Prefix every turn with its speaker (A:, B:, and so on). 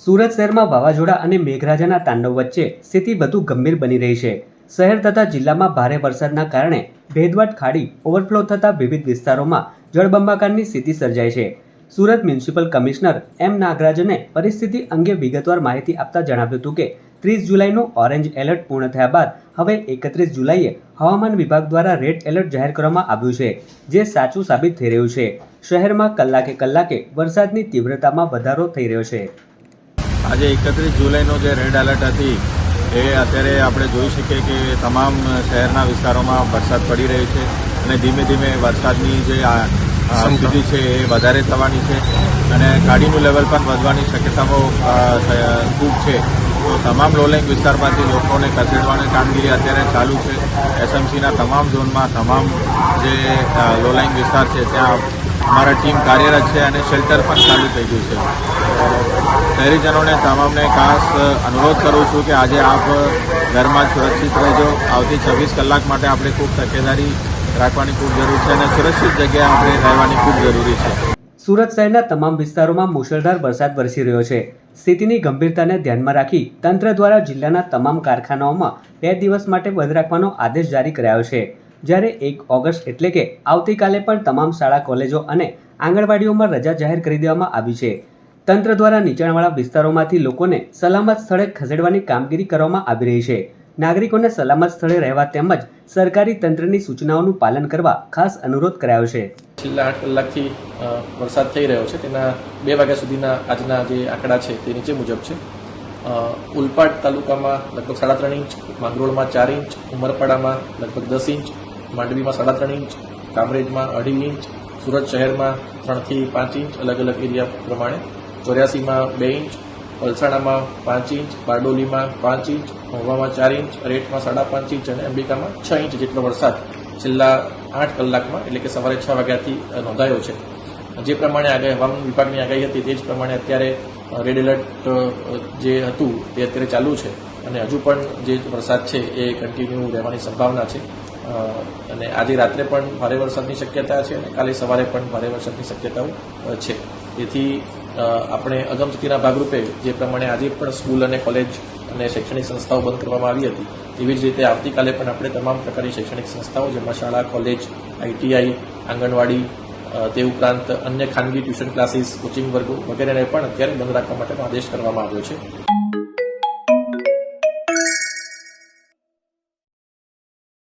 A: સુરત શહેરમાં વાવાઝોડા અને મેઘરાજાના તાંડવ વચ્ચે સ્થિતિ વધુ ગંભીર બની રહી છે। શહેર તથા જિલ્લામાં ભારે વરસાદના કારણે ભેદવાડ ખાડી ઓવરફ્લો થતા વિવિધ વિસ્તારોમાં જળબંબાકારની સ્થિતિ સર્જાઈ છે। સુરત મ્યુનિસિપલ કમિશનર એમ નાગરાજને પરિસ્થિતિ અંગે વિગતવાર માહિતી આપતા જણાવ્યું હતું કે 30 જુલાઈનું ઓરેન્જ એલર્ટ પૂર્ણ થયા બાદ હવે 31 જુલાઈએ હવામાન વિભાગ દ્વારા રેડ એલર્ટ જાહેર કરવામાં આવ્યું છે, જે સાચું સાબિત થઈ રહ્યું છે। શહેરમાં કલાકે વરસાદની તીવ્રતામાં વધારો થઈ રહ્યો છે।
B: આજે 31 જુલાઈનો જે રેડ એલર્ટ હતી એ અત્યારે આપણે જોઈ શકીએ કે તમામ શહેરના વિસ્તારોમાં વરસાદ પડી રહ્યો છે અને ધીમે ધીમે વરસાદની જે સ્થિતિ છે એ વધારે થવાની છે અને ખાડીનું લેવલ પણ વધવાની શક્યતાઓ ખૂબ છે। તો તમામ લોલેંગ વિસ્તારમાંથી લોકોને ખસેડવાની કામગીરી અત્યારે ચાલુ છે। એસએમસીના તમામ ઝોનમાં તમામ જે લોલેંગ વિસ્તાર છે ત્યાં અમારા ટીમ કાર્યરત છે અને શેલ્ટર પણ ચાલુ થઈ ગયું છે। શહેરીજનોને તમામને ખાસ અનુરોધ કરું છું કે આજે આપ ઘરમાં સુરક્ષિત રહેજો। આવતી 26 કલાક માટે આપણે ખૂબ તકેદારી રાખવાની ખૂબ જરૂર છે અને સુરક્ષિત જગ્યાએ આપણે રહેવાની ખૂબ જરૂરી છે।
A: સુરત શહેરના તમામ વિસ્તારોમાં મુશળધાર વરસાદ વરસી રહ્યો છે। સ્થિતિની ગંભીરતાને ધ્યાનમાં રાખી તંત્ર દ્વારા જિલ્લાના તમામ કારખાનાઓમાં 2 દિવસ માટે બંધ રાખવાનો આદેશ જારી કરાયો છે, જ્યારે 1 ઓગસ્ટ એટલે કે આવતીકાલે પણ તમામ શાળા કોલેજો અને આંગણવાડીઓમાં રજા જાહેર કરી દેવામાં આવી છે। તંત્ર દ્વારા નીચાણવાળા વિસ્તારોમાંથી લોકોને સલામત સ્થળે ખસેડવાની કામગીરી કરવામાં આવી રહી છે। નાગરિકોને સલામત સ્થળે રહેવા તેમજ સરકારી તંત્રની સૂચનાઓનું પાલન કરવા ખાસ અનુરોધ કરાયો છે।
C: છેલ્લા 8 કલાકથી વરસાદ થઈ રહ્યો છે, તેના 2 વાગ્યા સુધીના આજના જે આંકડા છે તે નીચે મુજબ છે। ઉલપાડ તાલુકામાં લગભગ 3.5 ઇંચ, માંગરોળમાં 4 ઇંચ, ઉમરપાડામાં લગભગ 10 ઇંચ, માંડવીમાં 3.5 ઇંચ, કામરેજમાં 2.5 ઇંચ, સુરત શહેરમાં 3 થી 5 ઇંચ અલગ અલગ એરિયા પ્રમાણે, 84માં 2 ઇંચ, વલસાડામાં 5 ઇંચ, બારડોલીમાં 5 ઇંચ, મહુવામાં 4 ઇંચ, રેટમાં 5.5 ઇંચ અને અંબિકામાં 6 ઇંચ જેટલો વરસાદ છેલ્લા 8 કલાકમાં એટલે કે સવારે 6 વાગ્યાથી નોંધાયો છે। જે પ્રમાણે હવામાન વિભાગની આગાહી હતી તે જ પ્રમાણે અત્યારે રેડ એલર્ટ જે હતું તે અત્યારે ચાલુ છે અને હજુ પણ જે વરસાદ છે એ કન્ટિન્યુ રહેવાની સંભાવના છે અને આજે રાત્રે પણ ભારે વરસાદની શક્યતા છે અને કાલે સવારે પણ ભારે વરસાદની શક્યતાઓ છે। તેથી આપણે અગમચેતીના ભાગરૂપે જે પ્રમાણે આજે પણ સ્કૂલ અને કોલેજ અને શૈક્ષણિક સંસ્થાઓ બંધ કરવામાં આવી હતી તેવી જ રીતે આવતીકાલે પણ આપણે તમામ પ્રકારની શૈક્ષણિક સંસ્થાઓ જેમાં શાળા, કોલેજ, ITI, આંગણવાડી તે ઉપરાંત અન્ય ખાનગી ટ્યુશન ક્લાસીસ, કોચિંગ વર્ગો વગેરેને પણ અત્યારે બંધ રાખવા માટેનો આદેશ કરવામાં આવ્યો છે।